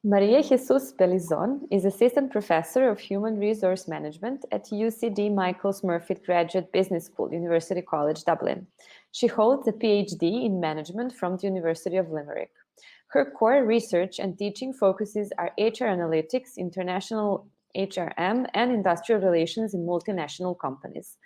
María Jesús Belizón is Assistant Professor of Human Resource Management at UCD Michaels Murphy Graduate Business School, University College Dublin. She holds a PhD in Management from the University of Limerick. Her core research and teaching focuses are HR analytics, international HRM, and industrial relations in multinational companies.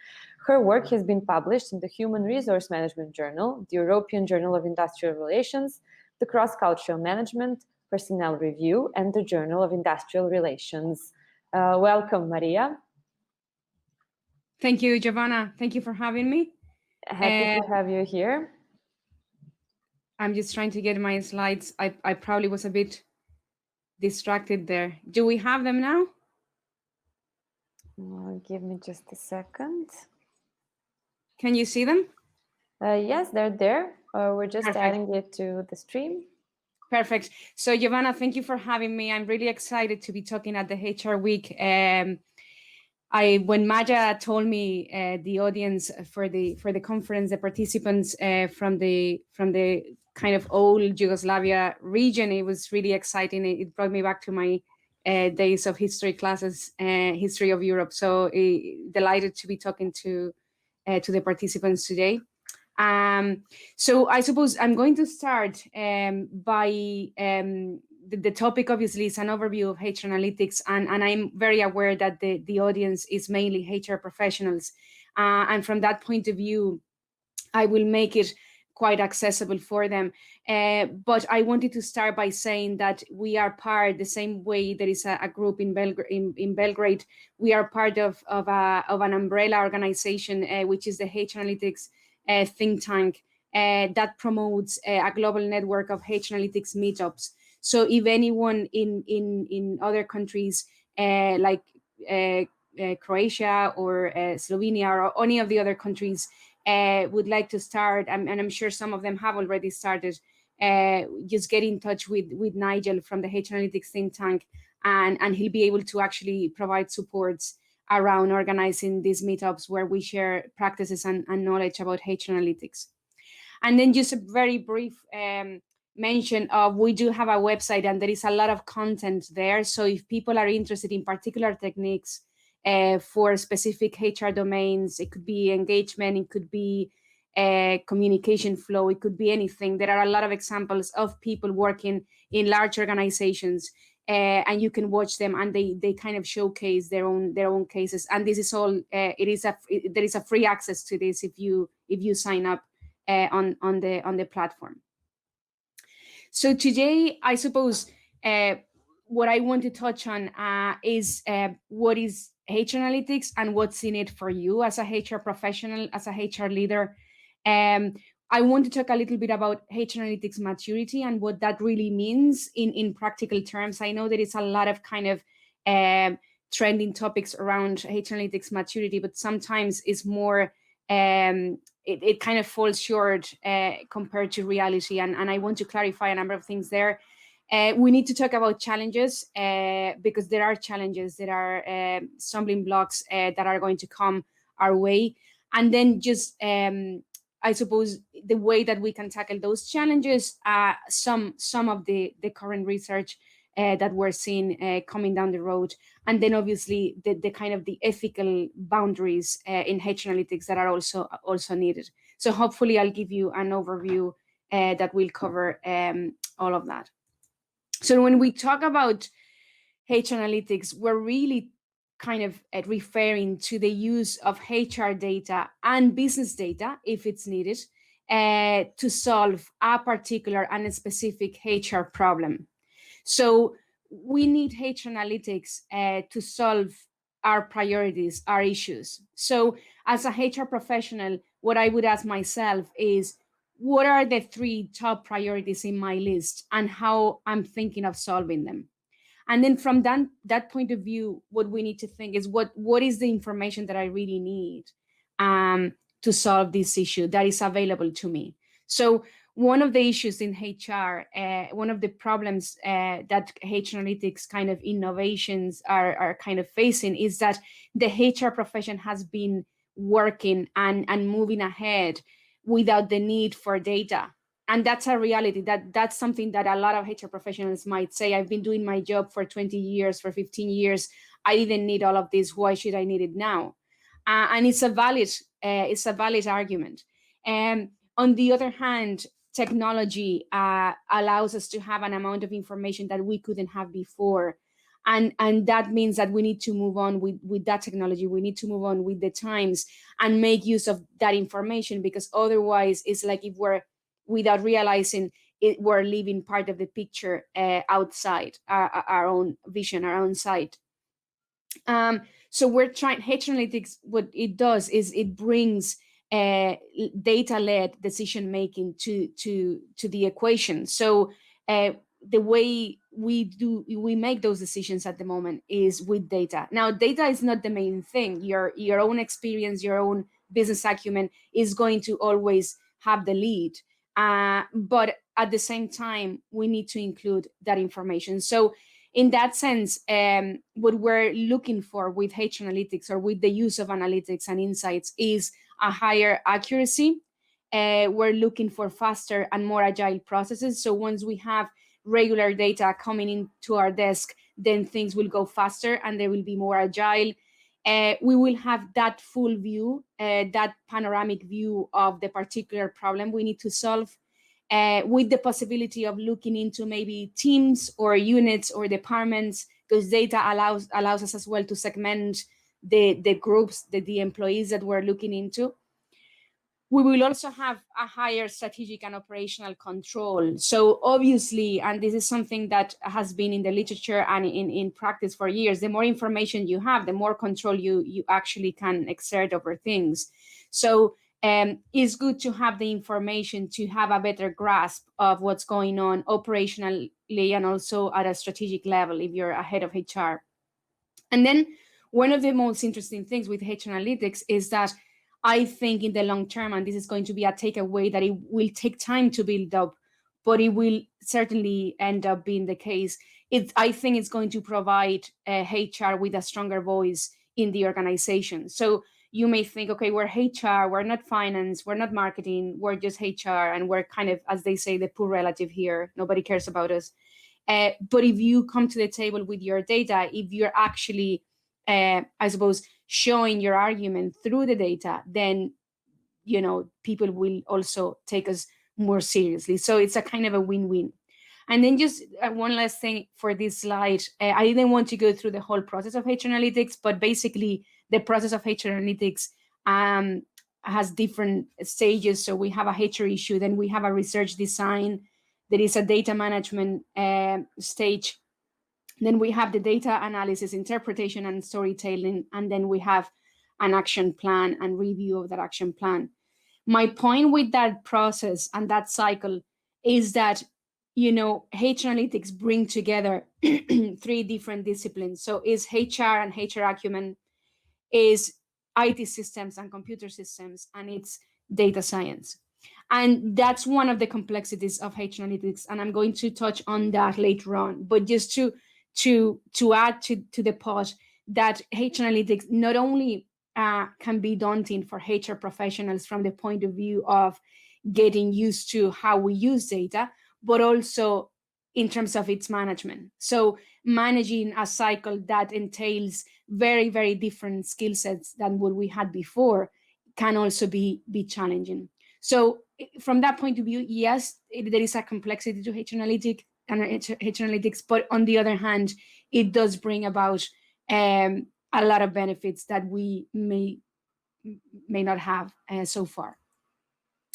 Her work has been published in the Human Resource Management Journal, the European Journal of Industrial Relations, the Cross-Cultural Management, Personnel Review, and the Journal of Industrial Relations. Welcome, Maria. Thank you, Giovanna. Thank you for having me. Happy to have you here. I'm just trying to get my slides. I probably was a bit distracted there. Do we have them now? Give me just a second. Can you see them? Yes, they're there. We're just Perfect. adding it to the stream. Perfect. So, Giovanna, thank you for having me. I'm really excited to be talking at the HR Week. When Maja told me the audience for the conference, the participants from the kind of old Yugoslavia region, it was really exciting. It brought me back to my days of history classes, history of Europe. So delighted to be talking to the participants today. So I suppose I'm going to start by the topic. Obviously, is an overview of HR analytics, and I'm very aware that the audience is mainly HR professionals, and from that point of view, I will make it quite accessible for them. But I wanted to start by saying that we are part, the same way there is a group in Belgrade, we are part of an umbrella organization, which is the HR analytics think tank that promotes a global network of HR analytics meetups. So if anyone in other countries like Croatia or Slovenia or any of the other countries would like to start, and I'm sure some of them have already started, just get in touch with Nigel from the HR Analytics think tank, and he'll be able to actually provide supports around organizing these meetups where we share practices and knowledge about HR Analytics. And then just a very brief mention of, we do have a website and there is a lot of content there. So if people are interested in particular techniques for specific HR domains, it could be engagement, it could be communication flow, it could be anything. There are a lot of examples of people working in large organizations, and you can watch them, and they kind of showcase their own cases. And this is all there is a free access to this if you sign up on the platform. So today, I suppose what I want to touch on is what is HR analytics and what's in it for you as a HR professional, as a HR leader. I want to talk a little bit about HR analytics maturity and what that really means in practical terms. I know there is a lot of kind of trending topics around HR analytics maturity, but sometimes it's more it kind of falls short compared to reality. And I want to clarify a number of things there. We need to talk about challenges because there are challenges, there are stumbling blocks that are going to come our way. And then just, I suppose, the way that we can tackle those challenges, some of the current research that we're seeing coming down the road. And then obviously the kind of the ethical boundaries in HR analytics that are also needed. So hopefully I'll give you an overview that will cover all of that. So when we talk about HR analytics, we're really kind of referring to the use of HR data and business data, if it's needed, to solve a particular and a specific HR problem. So we need HR analytics to solve our priorities, our issues. So as a HR professional, what I would ask myself is, what are the 3 top priorities in my list and how I'm thinking of solving them? And then from that point of view, what we need to think is what is the information that I really need to solve this issue that is available to me. So one of the issues in HR, one of the problems that HR analytics kind of innovations are kind of facing is that the HR profession has been working and moving ahead without the need for data. And that's a reality. That's something that a lot of HR professionals might say, I've been doing my job for 20 years, for 15 years. I didn't need all of this. Why should I need it now? And it's a valid argument. On the other hand, technology allows us to have an amount of information that we couldn't have before. And that means that we need to move on with that technology. We need to move on with the times and make use of that information, because otherwise it's like if we're, without realizing it, we're leaving part of the picture outside our own vision, our own sight. So we're trying, HR analytics, what it does is it brings data-led decision making to the equation. So the way we make those decisions at the moment is with data. Now, data is not the main thing. Your own experience, your own business acumen is going to always have the lead. But at the same time, we need to include that information. So in that sense, what we're looking for with HR analytics, or with the use of analytics and insights, is a higher accuracy. We're looking for faster and more agile processes. So once we have regular data coming into our desk, then things will go faster and they will be more agile. We will have that full view, that panoramic view of the particular problem we need to solve, with the possibility of looking into maybe teams or units or departments, because data allows us as well to segment the groups, the employees that we're looking into. We will also have a higher strategic and operational control. So obviously, and this is something that has been in the literature and in practice for years, the more information you have, the more control you actually can exert over things. So it's good to have the information to have a better grasp of what's going on operationally and also at a strategic level if you're ahead of HR. And then one of the most interesting things with HR analytics is that I think in the long term, and this is going to be a takeaway, that it will take time to build up, but it will certainly end up being the case. I think it's going to provide HR with a stronger voice in the organization. So you may think, okay, we're HR, we're not finance, we're not marketing, we're just HR, and we're kind of, as they say, the poor relative here. Nobody cares about us. But if you come to the table with your data, if you're actually, I suppose, showing your argument through the data, then, you know, people will also take us more seriously. So it's a kind of a win-win. And then just one last thing for this slide. I didn't want to go through the whole process of HR analytics, but basically the process of HR analytics has different stages. So we have a HR issue, then we have a research design, there is a data management stage, then we have the data analysis, interpretation, and storytelling, and then we have an action plan and review of that action plan. My point with that process and that cycle is that, you know, HR analytics bring together three different disciplines. So is HR and HR acumen, is IT systems and computer systems, and it's data science. And that's one of the complexities of HR analytics, and I'm going to touch on that later on. But just to add to the pot, that HR analytics not only can be daunting for HR professionals from the point of view of getting used to how we use data, but also in terms of its management. So managing a cycle that entails very, very different skill sets than what we had before can also be challenging. So from that point of view, yes, there is a complexity to HR analytics, but on the other hand, it does bring about a lot of benefits that we may not have so far.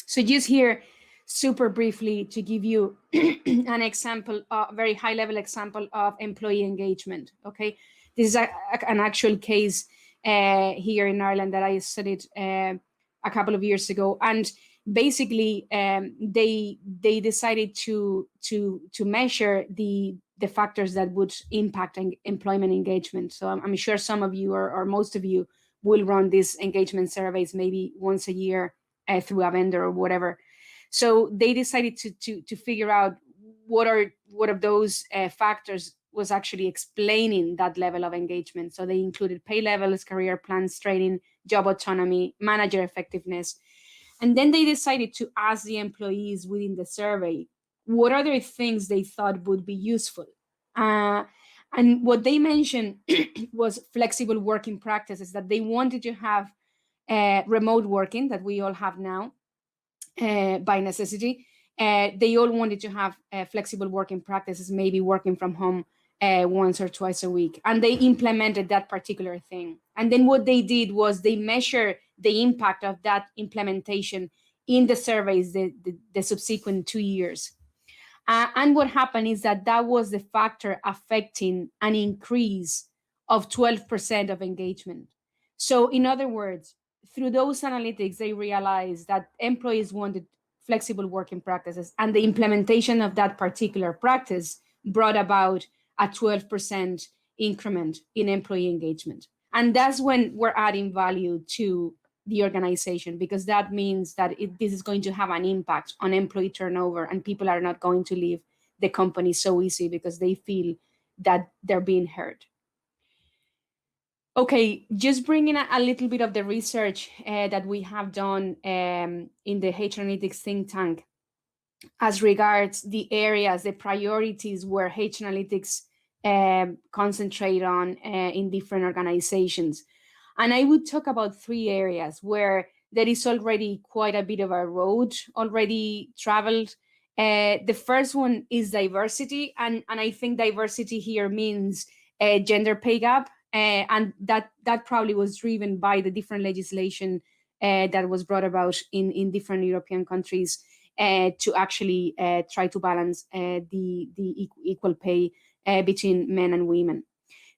So just here, super briefly, to give you an example, a very high level example of employee engagement. Okay, this is an actual case here in Ireland that I studied a couple of years ago, and basically they decided to measure the factors that would impact employment engagement. So I'm sure some of you or most of you will run these engagement surveys maybe once a year through a vendor or whatever. So they decided to figure out what of those factors was actually explaining that level of engagement. So they included pay levels, career plans, training, job autonomy, manager effectiveness. And then they decided to ask the employees within the survey what other things they thought would be useful. And what they mentioned was flexible working practices, that they wanted to have remote working that we all have now by necessity. They all wanted to have flexible working practices, maybe working from home once or twice a week. And they implemented that particular thing. And then what they did was they measured the impact of that implementation in the surveys the subsequent 2 years. And what happened is that was the factor affecting an increase of 12% of engagement. So in other words, through those analytics, they realized that employees wanted flexible working practices, and the implementation of that particular practice brought about a 12% increment in employee engagement. And that's when we're adding value to the organization, because that means that this is going to have an impact on employee turnover, and people are not going to leave the company so easy because they feel that they're being heard. Okay, just bringing a little bit of the research that we have done in the HR Analytics think tank as regards the areas, the priorities where HR Analytics concentrate on in different organizations. And I would talk about 3 areas where there is already quite a bit of a road already traveled. The first one is diversity. And I think diversity here means gender pay gap. And that probably was driven by the different legislation that was brought about in different European countries to actually try to balance the equal pay between men and women.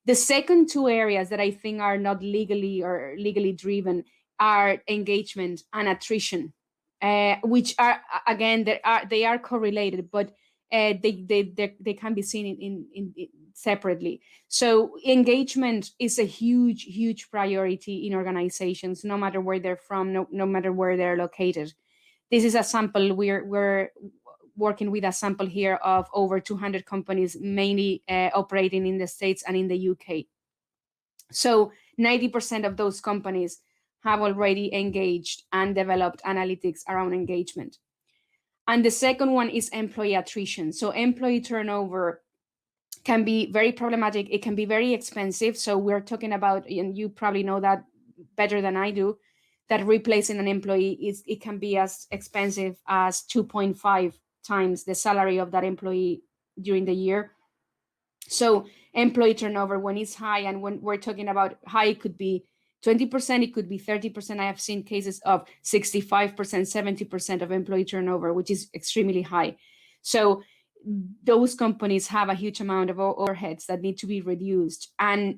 The second 2 areas that I think are not legally driven are engagement and attrition, which are, again, they are correlated, but they can be seen in separately. So engagement is a huge priority in organizations, no matter where they're from, no matter where they're located. This is a sample. We're working with a sample here of over 200 companies, mainly operating in the States and in the UK. So 90% of those companies have already engaged and developed analytics around engagement. And the second one is employee attrition. So employee turnover can be very problematic. It can be very expensive. So we're talking about, and you probably know that better than I do, that replacing an employee it can be as expensive as 2.5 times the salary of that employee during the year. So employee turnover, when it's high, and when we're talking about high, it could be 20%, it could be 30%. I have seen cases of 65%, 70% of employee turnover, which is extremely high. So those companies have a huge amount of overheads that need to be reduced, and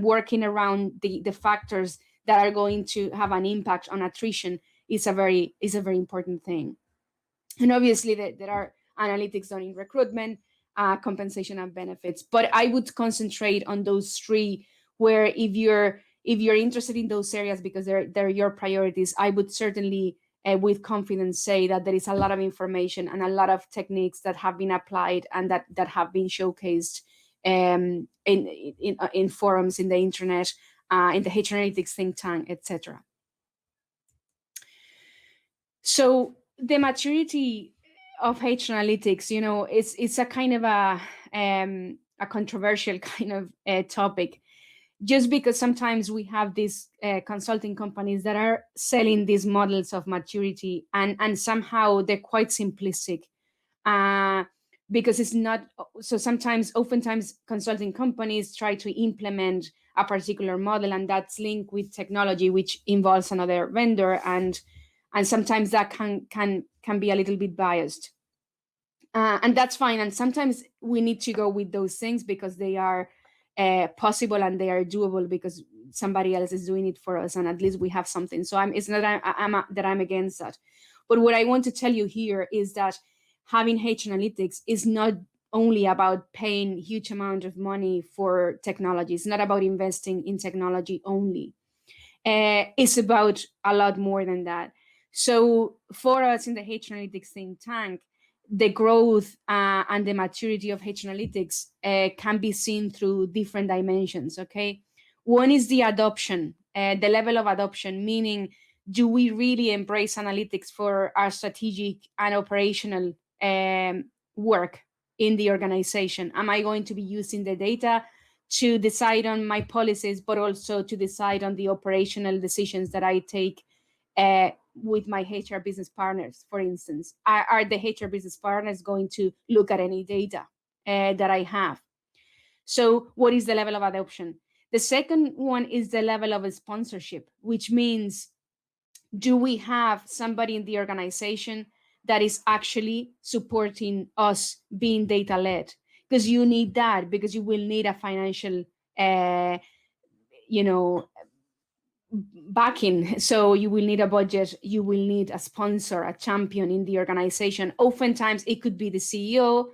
working around the factors that are going to have an impact on attrition is a very important thing. And obviously there are analytics done in recruitment, compensation and benefits, but I would concentrate on those 3, where if you're interested in those areas because they're your priorities, I would certainly with confidence say that there is a lot of information and a lot of techniques that have been applied and that have been showcased in forums, in the internet, in the HR Analytics think tank, etc. So the maturity of HR Analytics, it's a kind of a controversial kind of topic, just because sometimes we have these consulting companies that are selling these models of maturity, and somehow they're quite simplistic because it's not. So oftentimes consulting companies try to implement a particular model, and that's linked with technology, which involves another vendor, and sometimes that can be a little bit biased. And that's fine. And sometimes we need to go with those things because they are possible and they are doable because somebody else is doing it for us, and at least we have something. So it's not that I'm against that. But what I want to tell you here is that having HR Analytics is not only about paying huge amount of money for technology. It's not about investing in technology only. It's about a lot more than that. So for us in the HR Analytics think tank, the growth and the maturity of HR Analytics can be seen through different dimensions, okay? One is the adoption, the level of adoption, meaning do we really embrace analytics for our strategic and operational work in the organization? Am I going to be using the data to decide on my policies, but also to decide on the operational decisions that I take with my HR business partners, for instance? Are the HR business partners going to look at any data that I have? So what is the level of adoption? The second one is the level of sponsorship, which means, do we have somebody in the organization that is actually supporting us being data-led? Because you need that, because you will need a financial, backing. So you will need a budget, you will need a sponsor, a champion in the organization. Oftentimes it could be the CEO,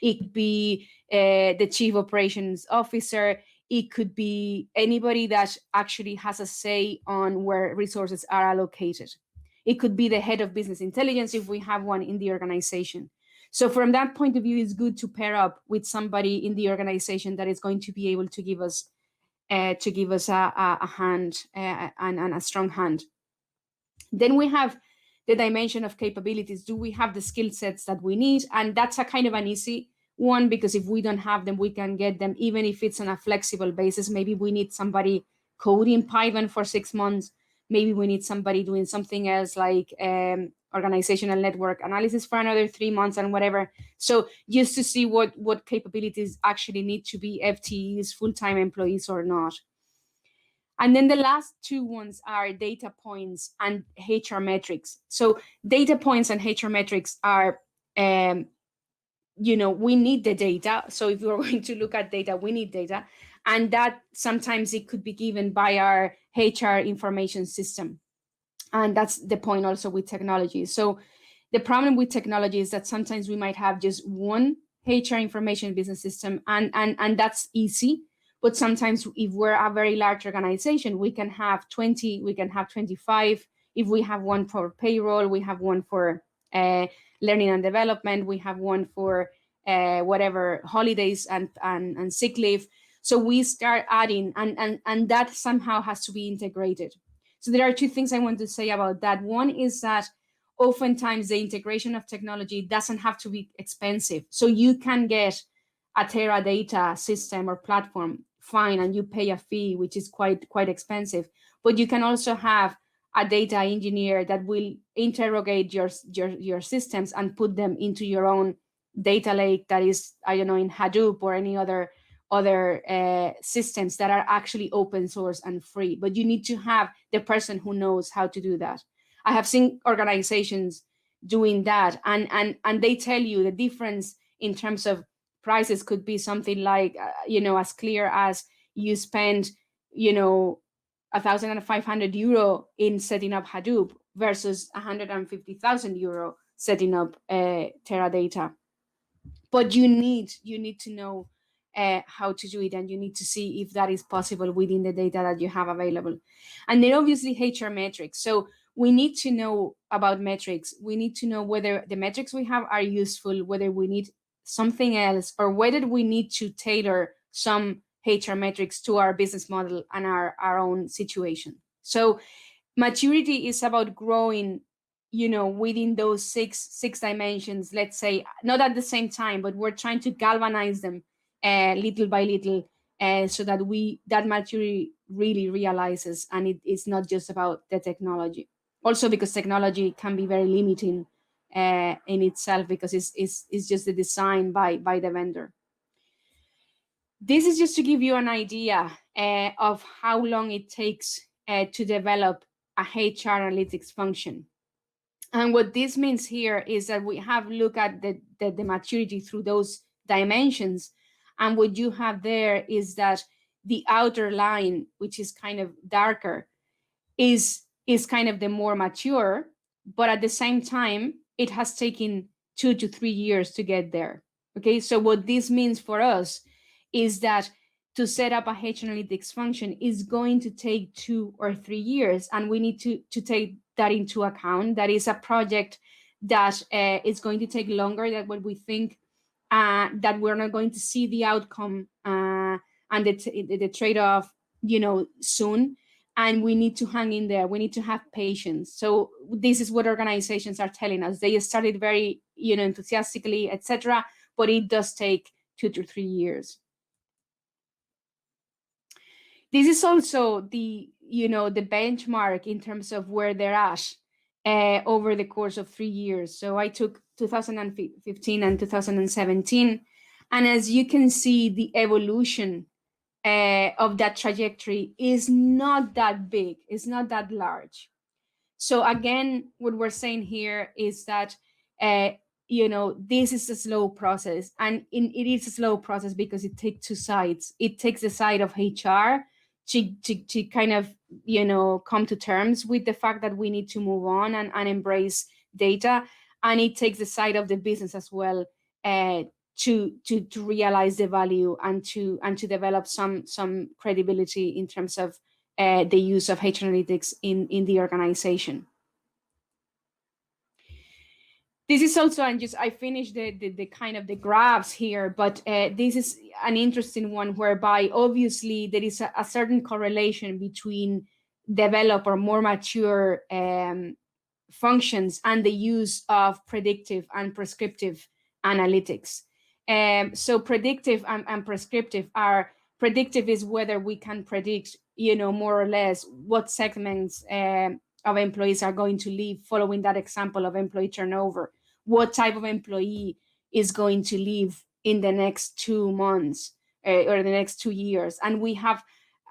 it could be the chief operations officer, it could be anybody that actually has a say on where resources are allocated. It could be the head of business intelligence if we have one in the organization. So from that point of view, it's good to pair up with somebody in the organization that is going to be able to give us a hand and a strong hand. Then we have the dimension of capabilities. Do we have the skill sets that we need? And that's a kind of an easy one, because if we don't have them, we can get them, even if it's on a flexible basis. Maybe we need somebody coding Python for 6 months. Maybe we need somebody doing something else like organizational network analysis for another 3 months and whatever. So just to see what capabilities actually need to be FTEs, full-time employees or not. And then the last two ones are data points and HR metrics. So data points and HR metrics are, we need the data. So if we're going to look at data, we need data. And that sometimes it could be given by our HR information system. And that's the point also with technology. So the problem with technology is that sometimes we might have just one HR information business system, and that's easy. But sometimes if we're a very large organization, we can have 20, we can have 25. If we have one for payroll, we have one for learning and development, we have one for whatever, holidays and sick leave. So we start adding, and that somehow has to be integrated. So there are two things I want to say about that. One is that oftentimes the integration of technology doesn't have to be expensive. So you can get a Teradata system or platform, fine, and you pay a fee, which is quite expensive. But you can also have a data engineer that will interrogate your systems and put them into your own data lake that is, I don't know, in Hadoop or any other systems that are actually open source and free. But you need to have the person who knows how to do that. I have seen organizations doing that, and they tell you the difference in terms of prices could be something like, as clear as you spend, 1,500 euro in setting up Hadoop versus 150,000 euro setting up Teradata. But you need to know how to do it, and you need to see if that is possible within the data that you have available. And then obviously HR metrics. So we need to know about metrics. We need to know whether the metrics we have are useful, whether we need something else, or whether we need to tailor some HR metrics to our business model and our own situation. So maturity is about growing, within those six dimensions, let's say, not at the same time, but we're trying to galvanize them little by little, so that that maturity really realizes, and it is not just about the technology. Also because technology can be very limiting in itself, because it's just the design by the vendor. This is just to give you an idea of how long it takes to develop a HR analytics function. And what this means here is that we have looked at the maturity through those dimensions. And what you have there is that the outer line, which is kind of darker, is kind of the more mature, but at the same time, it has taken 2 to 3 years to get there. Okay, so what this means for us is that to set up a HR analytics function is going to take 2 or 3 years, and we need to take that into account. That is a project that is going to take longer than what we think, that we're not going to see the outcome and the trade-off, soon. and we need to hang in there. We need to have patience. So this is what organizations are telling us. They started very, enthusiastically, etc., but it does take 2 to 3 years. This is also the benchmark in terms of where they're at over the course of 3 years. So I took 2015 and 2017, and as you can see, the evolution of that trajectory is not that big, it's not that large. So again, what we're saying here is that this is a slow process, and it is a slow process because it takes two sides. It takes the side of HR to kind of come to terms with the fact that we need to move on and embrace data, and it takes the side of the business as well to realize the value and to develop some credibility in terms of the use of HR analytics in the organization. This is also, and I finished the kind of the graphs here, but this is an interesting one whereby obviously there is a certain correlation between developed or more mature functions and the use of predictive and prescriptive analytics. So predictive and prescriptive are, predictive is whether we can predict, more or less what segments of employees are going to leave, following that example of employee turnover. What type of employee is going to leave in the next 2 months or the next 2 years? And we have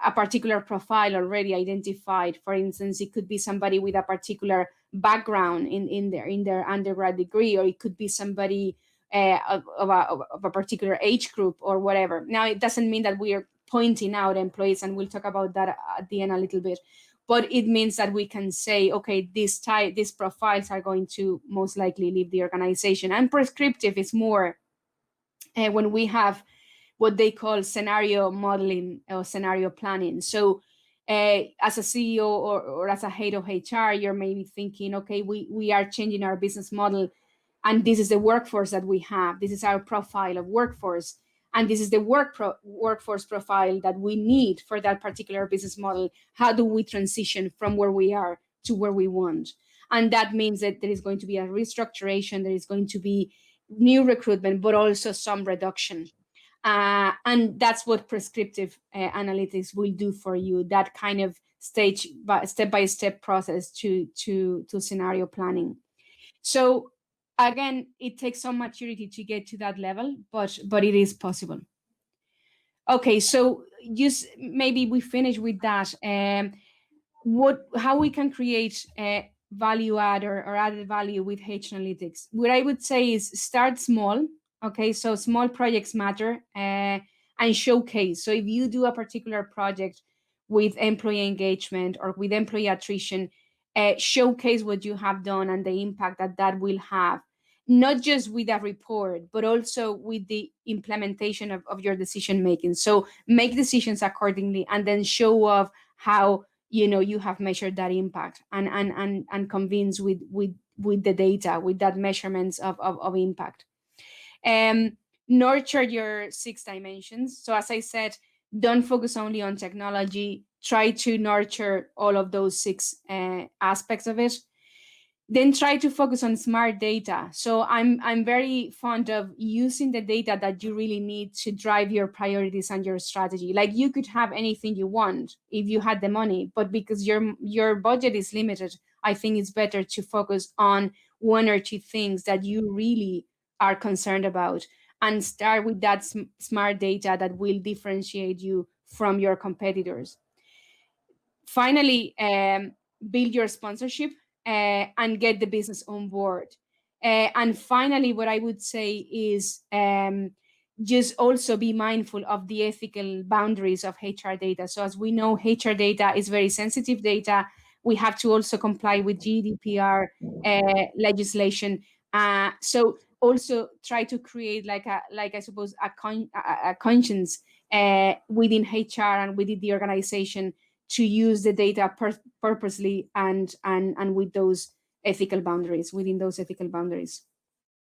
a particular profile already identified. For instance, it could be somebody with a particular background in their undergrad degree, or it could be somebody of a particular age group or whatever. Now, it doesn't mean that we are pointing out employees, and we'll talk about that at the end a little bit. But it means that we can say, okay, these profiles are going to most likely leave the organization. And prescriptive is more when we have what they call scenario modeling or scenario planning. So as a CEO or as a head of HR, you're maybe thinking, okay, we are changing our business model, and this is the workforce that we have. This is our profile of workforce. And this is the workforce profile that we need for that particular business model. How do we transition from where we are to where we want? And that means that there is going to be a restructuration, there is going to be new recruitment, but also some reduction. And that's what prescriptive analytics will do for you, that kind of step-by-step process to scenario planning. So again, it takes some maturity to get to that level, but it is possible. Okay, so just maybe we finish with that. How we can create value add or added value with HR analytics? What I would say is start small. Okay, so small projects matter, and showcase. So if you do a particular project with employee engagement or with employee attrition, showcase what you have done and the impact that will have, not just with a report, but also with the implementation of your decision making. So make decisions accordingly, and then show off how you have measured that impact and convince with the data, with that measurements of impact. Nurture your 6 dimensions. So as I said, don't focus only on technology. Try to nurture all of those 6 aspects of it. Then try to focus on smart data. So I'm very fond of using the data that you really need to drive your priorities and your strategy. Like, you could have anything you want if you had the money, but because your budget is limited, I think it's better to focus on 1 or 2 things that you really are concerned about, and start with that smart data that will differentiate you from your competitors. Finally, build your sponsorship and get the business on board. And finally, what I would say is just also be mindful of the ethical boundaries of HR data. So as we know, HR data is very sensitive data. We have to also comply with GDPR legislation. So also try to create I suppose a conscience within HR and within the organization to use the data purposely and with those ethical boundaries, within those ethical boundaries.